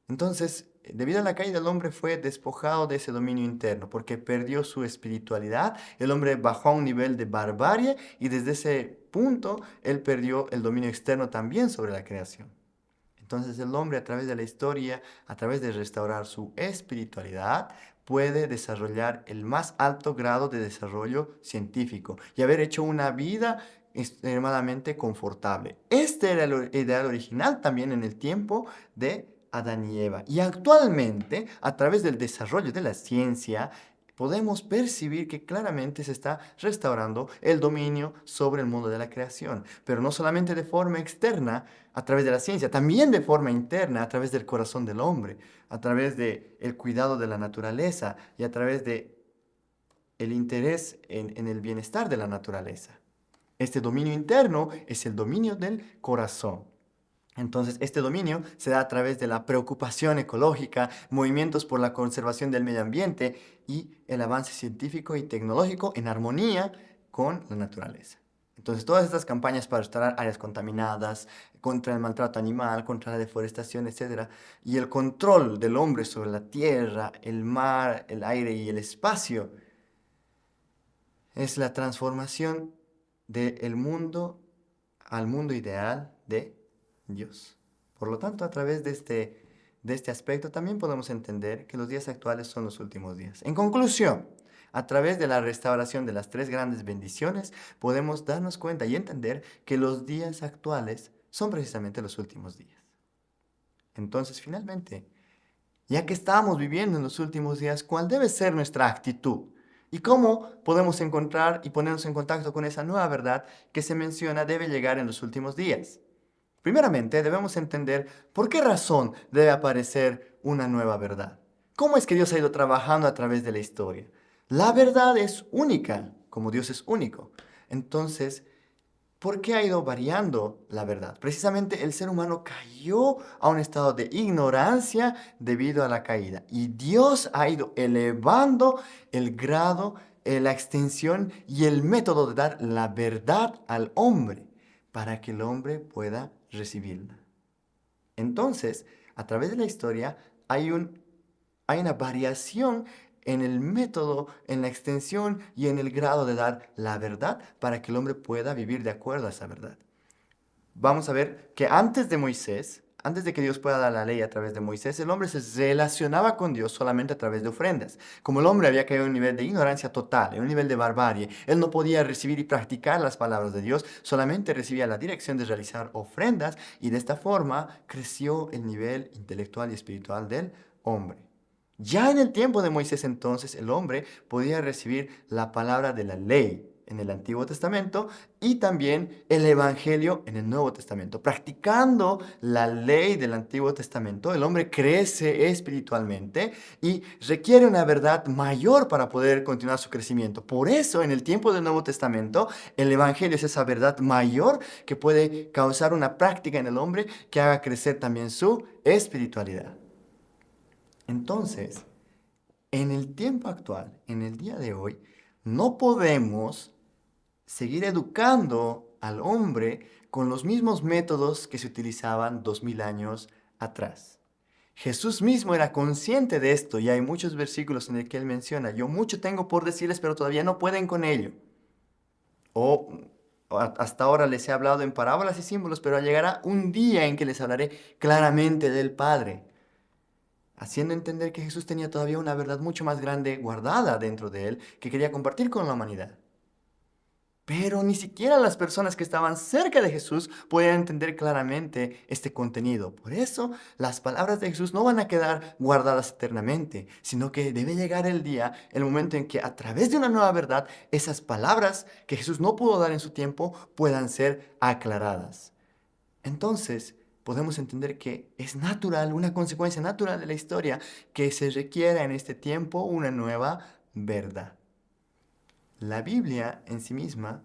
Entonces, debido a la caída, el hombre fue despojado de ese dominio interno porque perdió su espiritualidad. El hombre bajó a un nivel de barbarie y desde ese punto él perdió el dominio externo también sobre la creación. Entonces el hombre a través de la historia, a través de restaurar su espiritualidad, puede desarrollar el más alto grado de desarrollo científico y haber hecho una vida extremadamente confortable. Este era el ideal original también en el tiempo de Adán y Eva. Y actualmente, a través del desarrollo de la ciencia, podemos percibir que claramente se está restaurando el dominio sobre el mundo de la creación, pero no solamente de forma externa, a través de la ciencia, también de forma interna, a través del corazón del hombre, a través del cuidado de la naturaleza y a través de el interés en el bienestar de la naturaleza. Este dominio interno es el dominio del corazón. Entonces, este dominio se da a través de la preocupación ecológica, movimientos por la conservación del medio ambiente y el avance científico y tecnológico en armonía con la naturaleza. Entonces, todas estas campañas para restaurar áreas contaminadas, contra el maltrato animal, contra la deforestación, etc., y el control del hombre sobre la tierra, el mar, el aire y el espacio, es la transformación del mundo al mundo ideal de Dios. Por lo tanto, a través de este aspecto también podemos entender que los días actuales son los últimos días. En conclusión, a través de la restauración de las tres grandes bendiciones, podemos darnos cuenta y entender que los días actuales son precisamente los últimos días. Entonces, finalmente, ya que estamos viviendo en los últimos días, ¿cuál debe ser nuestra actitud? ¿Y cómo podemos encontrar y ponernos en contacto con esa nueva verdad que se menciona debe llegar en los últimos días? Primeramente, debemos entender por qué razón debe aparecer una nueva verdad. ¿Cómo es que Dios ha ido trabajando a través de la historia? La verdad es única, como Dios es único. Entonces, ¿por qué ha ido variando la verdad? Precisamente el ser humano cayó a un estado de ignorancia debido a la caída. Y Dios ha ido elevando el grado, la extensión y el método de dar la verdad al hombre para que el hombre pueda recibirla. Entonces, a través de la historia hay una variación en el método, en la extensión y en el grado de dar la verdad para que el hombre pueda vivir de acuerdo a esa verdad. Vamos a ver que antes de Moisés, antes de que Dios pueda dar la ley a través de Moisés, el hombre se relacionaba con Dios solamente a través de ofrendas. Como el hombre había caído en un nivel de ignorancia total, en un nivel de barbarie, él no podía recibir y practicar las palabras de Dios, solamente recibía la dirección de realizar ofrendas y de esta forma creció el nivel intelectual y espiritual del hombre. Ya en el tiempo de Moisés entonces el hombre podía recibir la palabra de la ley. en el Antiguo Testamento y también el Evangelio en el Nuevo Testamento. Practicando la ley del Antiguo Testamento, el hombre crece espiritualmente y requiere una verdad mayor para poder continuar su crecimiento. Por eso, en el tiempo del Nuevo Testamento, el Evangelio es esa verdad mayor que puede causar una práctica en el hombre que haga crecer también su espiritualidad. Entonces, en el tiempo actual, en el día de hoy, no podemos seguir educando al hombre con los mismos métodos que se utilizaban 2000 años atrás. Jesús mismo era consciente de esto y hay muchos versículos en el que él menciona, yo mucho tengo por decirles, pero todavía no pueden con ello. O hasta ahora les he hablado en parábolas y símbolos, pero llegará un día en que les hablaré claramente del Padre, haciendo entender que Jesús tenía todavía una verdad mucho más grande guardada dentro de él que quería compartir con la humanidad. Pero ni siquiera las personas que estaban cerca de Jesús podían entender claramente este contenido. Por eso, las palabras de Jesús no van a quedar guardadas eternamente, sino que debe llegar el día, el momento en que a través de una nueva verdad, esas palabras que Jesús no pudo dar en su tiempo puedan ser aclaradas. Entonces, podemos entender que es natural, una consecuencia natural de la historia, que se requiera en este tiempo una nueva verdad. La Biblia en sí misma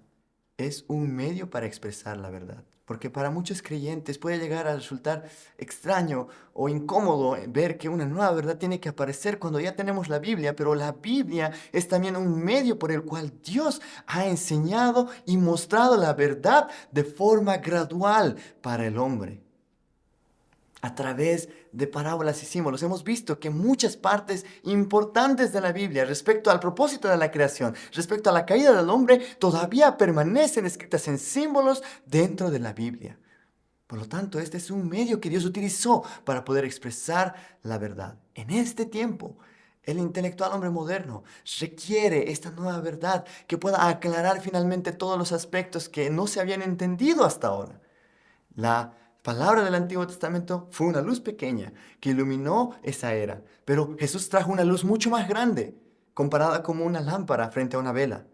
es un medio para expresar la verdad, porque para muchos creyentes puede llegar a resultar extraño o incómodo ver que una nueva verdad tiene que aparecer cuando ya tenemos la Biblia, pero la Biblia es también un medio por el cual Dios ha enseñado y mostrado la verdad de forma gradual para el hombre. A través de parábolas y símbolos hemos visto que muchas partes importantes de la Biblia respecto al propósito de la creación, respecto a la caída del hombre, todavía permanecen escritas en símbolos dentro de la Biblia. Por lo tanto, este es un medio que Dios utilizó para poder expresar la verdad. En este tiempo, el intelectual hombre moderno requiere esta nueva verdad que pueda aclarar finalmente todos los aspectos que no se habían entendido hasta ahora. La palabra del Antiguo Testamento fue una luz pequeña que iluminó esa era, pero Jesús trajo una luz mucho más grande, comparada como una lámpara frente a una vela.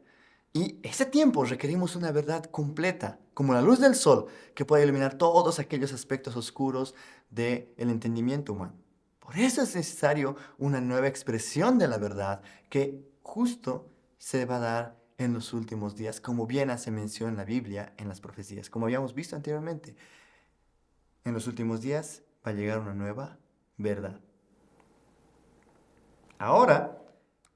Y ese tiempo requerimos una verdad completa, como la luz del sol, que puede iluminar todos aquellos aspectos oscuros del entendimiento humano. Por eso es necesario una nueva expresión de la verdad que justo se va a dar en los últimos días, como bien hace mención en la Biblia, en las profecías, como habíamos visto anteriormente. En los últimos días va a llegar una nueva verdad. Ahora,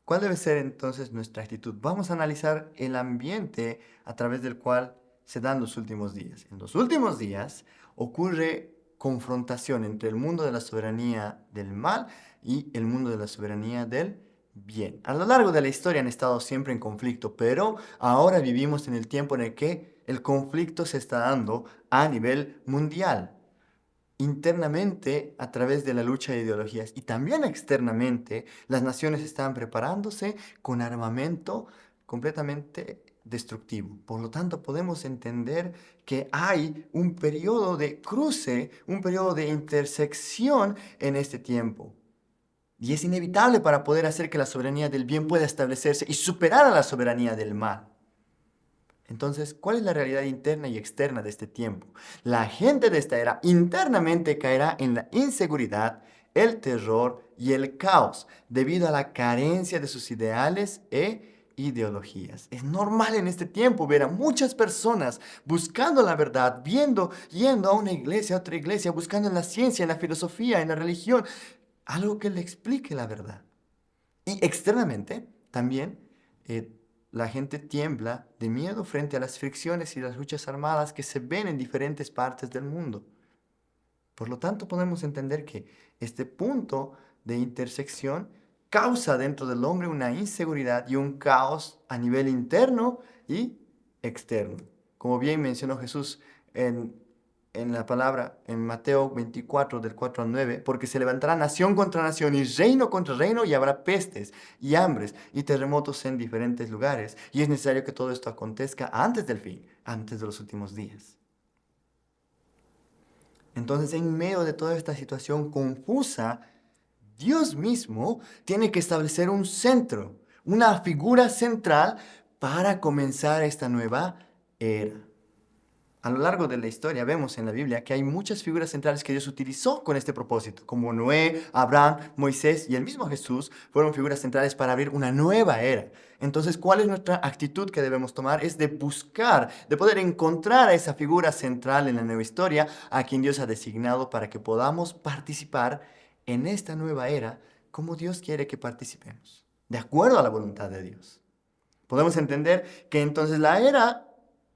¿cuál debe ser entonces nuestra actitud? Vamos a analizar el ambiente a través del cual se dan los últimos días. En los últimos días ocurre confrontación entre el mundo de la soberanía del mal y el mundo de la soberanía del bien. A lo largo de la historia han estado siempre en conflicto, pero ahora vivimos en el tiempo en el que el conflicto se está dando a nivel mundial. Internamente a través de la lucha de ideologías y también externamente, las naciones están preparándose con armamento completamente destructivo. Por lo tanto, podemos entender que hay un periodo de cruce, un periodo de intersección en este tiempo. Y es inevitable para poder hacer que la soberanía del bien pueda establecerse y superar a la soberanía del mal. Entonces, ¿cuál es la realidad interna y externa de este tiempo? La gente de esta era internamente caerá en la inseguridad, el terror y el caos debido a la carencia de sus ideales e ideologías. Es normal en este tiempo ver a muchas personas buscando la verdad, yendo a una iglesia, a otra iglesia, buscando en la ciencia, en la filosofía, en la religión, algo que le explique la verdad. Y externamente también la gente tiembla de miedo frente a las fricciones y las luchas armadas que se ven en diferentes partes del mundo. Por lo tanto, podemos entender que este punto de intersección causa dentro del hombre una inseguridad y un caos a nivel interno y externo. Como bien mencionó Jesús en la palabra, en Mateo 24, del 4 al 9, porque se levantará nación contra nación y reino contra reino y habrá pestes y hambres y terremotos en diferentes lugares. Y es necesario que todo esto acontezca antes del fin, antes de los últimos días. Entonces, en medio de toda esta situación confusa, Dios mismo tiene que establecer un centro, una figura central para comenzar esta nueva era. A lo largo de la historia vemos en la Biblia que hay muchas figuras centrales que Dios utilizó con este propósito, como Noé, Abraham, Moisés y el mismo Jesús fueron figuras centrales para abrir una nueva era. Entonces, ¿cuál es nuestra actitud que debemos tomar? Es de buscar, de poder encontrar a esa figura central en la nueva historia, a quien Dios ha designado para que podamos participar en esta nueva era como Dios quiere que participemos, de acuerdo a la voluntad de Dios. Podemos entender que entonces la era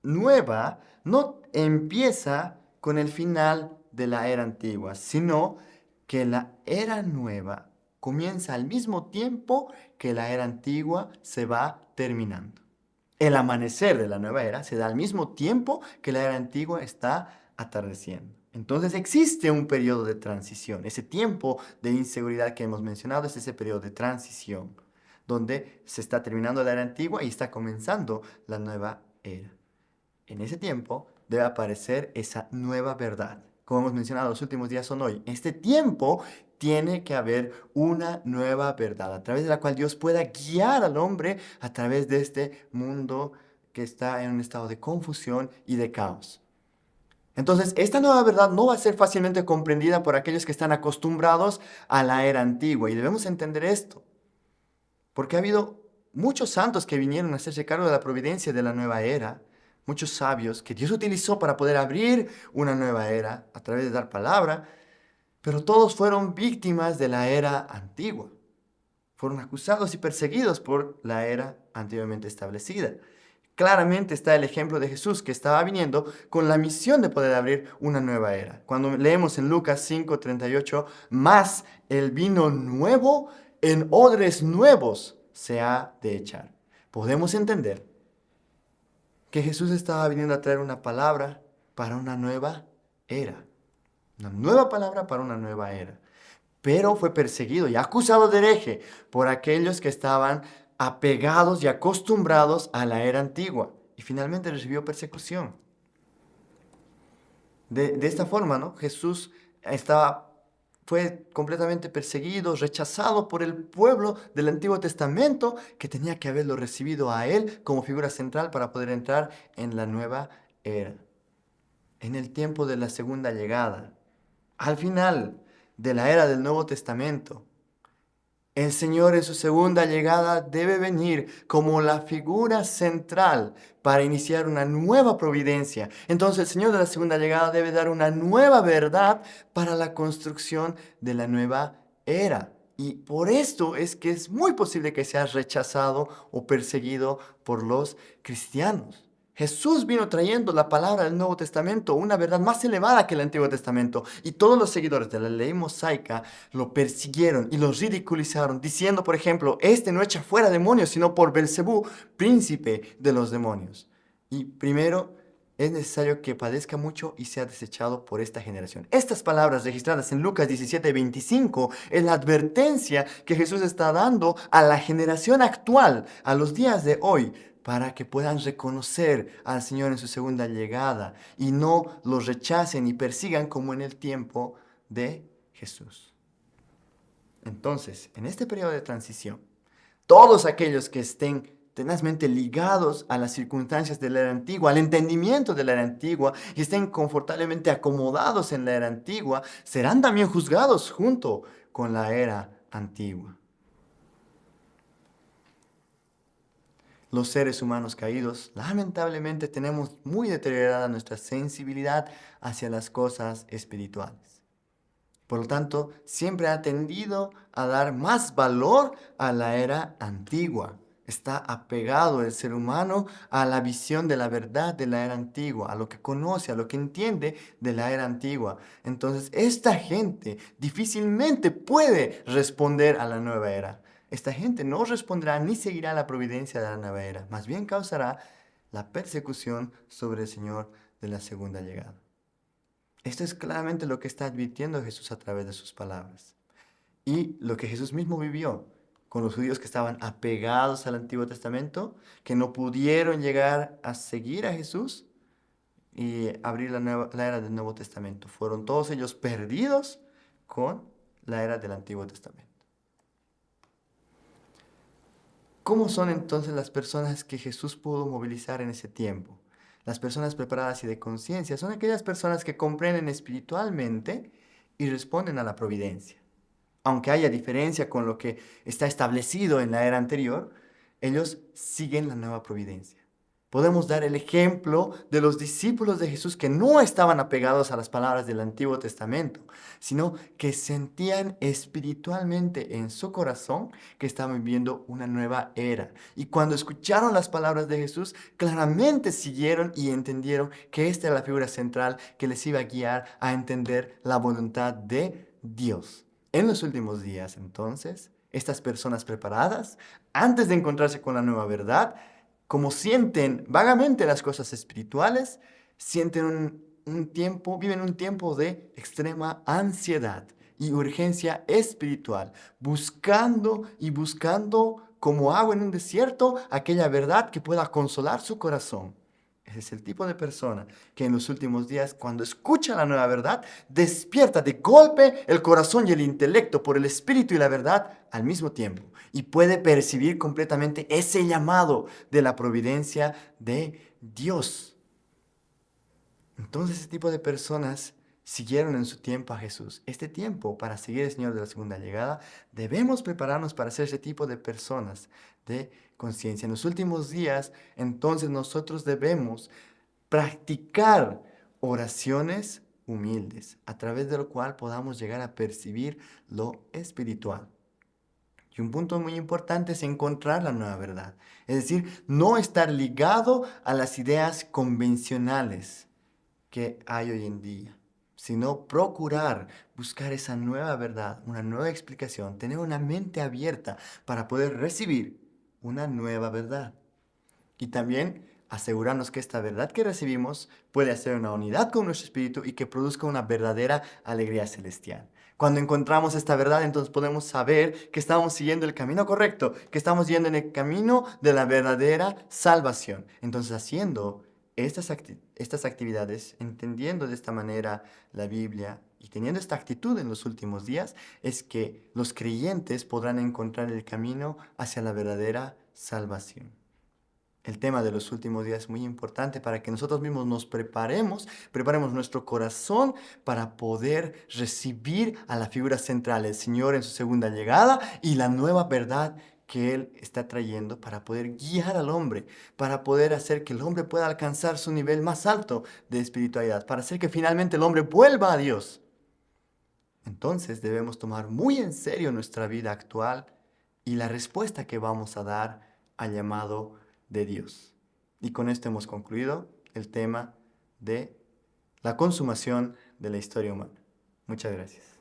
nueva no empieza con el final de la era antigua, sino que la era nueva comienza al mismo tiempo que la era antigua se va terminando. El amanecer de la nueva era se da al mismo tiempo que la era antigua está atardeciendo. Entonces existe un periodo de transición. Ese tiempo de inseguridad que hemos mencionado es ese periodo de transición, donde se está terminando la era antigua y está comenzando la nueva era. En ese tiempo debe aparecer esa nueva verdad. Como hemos mencionado, los últimos días son hoy. En este tiempo tiene que haber una nueva verdad, a través de la cual Dios pueda guiar al hombre a través de este mundo que está en un estado de confusión y de caos. Entonces, esta nueva verdad no va a ser fácilmente comprendida por aquellos que están acostumbrados a la era antigua. Y debemos entender esto, porque ha habido muchos santos que vinieron a hacerse cargo de la providencia de la nueva era, muchos sabios que Dios utilizó para poder abrir una nueva era a través de dar palabra, pero todos fueron víctimas de la era antigua. Fueron acusados y perseguidos por la era anteriormente establecida. Claramente está el ejemplo de Jesús, que estaba viniendo con la misión de poder abrir una nueva era. Cuando leemos en Lucas 5:38, más el vino nuevo en odres nuevos se ha de echar. Podemos entender que Jesús estaba viniendo a traer una palabra para una nueva era. Una nueva palabra para una nueva era. Pero fue perseguido y acusado de hereje por aquellos que estaban apegados y acostumbrados a la era antigua. Y finalmente recibió persecución. De esta forma, ¿no? Jesús fue completamente perseguido, rechazado por el pueblo del Antiguo Testamento, que tenía que haberlo recibido a él como figura central para poder entrar en la nueva era. En el tiempo de la segunda llegada, al final de la era del Nuevo Testamento, el Señor en su segunda llegada debe venir como la figura central para iniciar una nueva providencia. Entonces el Señor de la segunda llegada debe dar una nueva verdad para la construcción de la nueva era. Y por esto es que es muy posible que sea rechazado o perseguido por los cristianos. Jesús vino trayendo la palabra del Nuevo Testamento, una verdad más elevada que el Antiguo Testamento. Y todos los seguidores de la ley mosaica lo persiguieron y lo ridiculizaron, diciendo, por ejemplo, este no echa fuera demonios, sino por Belcebú, príncipe de los demonios. Y primero, es necesario que padezca mucho y sea desechado por esta generación. Estas palabras registradas en Lucas 17:25 es la advertencia que Jesús está dando a la generación actual, a los días de hoy, para que puedan reconocer al Señor en su segunda llegada y no lo rechacen y persigan como en el tiempo de Jesús. Entonces, en este periodo de transición, todos aquellos que estén tenazmente ligados a las circunstancias de la era antigua, al entendimiento de la era antigua, y estén confortablemente acomodados en la era antigua, serán también juzgados junto con la era antigua. Los seres humanos caídos, lamentablemente, tenemos muy deteriorada nuestra sensibilidad hacia las cosas espirituales. Por lo tanto, siempre ha tendido a dar más valor a la era antigua. Está apegado el ser humano a la visión de la verdad de la era antigua, a lo que conoce, a lo que entiende de la era antigua. Entonces, esta gente difícilmente puede responder a la nueva era. Esta gente no responderá ni seguirá la providencia de la nueva era, más bien causará la persecución sobre el Señor de la segunda llegada. Esto es claramente lo que está advirtiendo Jesús a través de sus palabras. Y lo que Jesús mismo vivió con los judíos que estaban apegados al Antiguo Testamento, que no pudieron llegar a seguir a Jesús y abrir la era del Nuevo Testamento. Fueron todos ellos perdidos con la era del Antiguo Testamento. ¿Cómo son entonces las personas que Jesús pudo movilizar en ese tiempo? Las personas preparadas y de conciencia son aquellas personas que comprenden espiritualmente y responden a la providencia. Aunque haya diferencia con lo que está establecido en la era anterior, ellos siguen la nueva providencia. Podemos dar el ejemplo de los discípulos de Jesús que no estaban apegados a las palabras del Antiguo Testamento, sino que sentían espiritualmente en su corazón que estaban viviendo una nueva era. Y cuando escucharon las palabras de Jesús, claramente siguieron y entendieron que esta era la figura central que les iba a guiar a entender la voluntad de Dios. En los últimos días, entonces, estas personas preparadas, antes de encontrarse con la nueva verdad, como sienten vagamente las cosas espirituales, sienten viven un tiempo de extrema ansiedad y urgencia espiritual, buscando y buscando como agua en un desierto aquella verdad que pueda consolar su corazón. Ese es el tipo de persona que en los últimos días, cuando escucha la nueva verdad, despierta de golpe el corazón y el intelecto por el espíritu y la verdad al mismo tiempo. Y puede percibir completamente ese llamado de la providencia de Dios. Entonces ese tipo de personas siguieron en su tiempo a Jesús. Este tiempo para seguir al Señor de la segunda llegada, debemos prepararnos para ser ese tipo de personas de conciencia. En los últimos días, entonces nosotros debemos practicar oraciones humildes, a través de lo cual podamos llegar a percibir lo espiritual. Y un punto muy importante es encontrar la nueva verdad. Es decir, no estar ligado a las ideas convencionales que hay hoy en día, sino procurar buscar esa nueva verdad, una nueva explicación, tener una mente abierta para poder recibir una nueva verdad. Y también asegurarnos que esta verdad que recibimos puede hacer una unidad con nuestro espíritu y que produzca una verdadera alegría celestial. Cuando encontramos esta verdad, entonces podemos saber que estamos siguiendo el camino correcto, que estamos yendo en el camino de la verdadera salvación. Entonces, haciendo estas actividades, entendiendo de esta manera la Biblia y teniendo esta actitud en los últimos días, es que los creyentes podrán encontrar el camino hacia la verdadera salvación. El tema de los últimos días es muy importante para que nosotros mismos nos preparemos nuestro corazón para poder recibir a la figura central, el Señor en su segunda llegada y la nueva verdad que Él está trayendo para poder guiar al hombre, para poder hacer que el hombre pueda alcanzar su nivel más alto de espiritualidad, para hacer que finalmente el hombre vuelva a Dios. Entonces debemos tomar muy en serio nuestra vida actual y la respuesta que vamos a dar al llamado de Dios. Y con esto hemos concluido el tema de la consumación de la historia humana. Muchas gracias.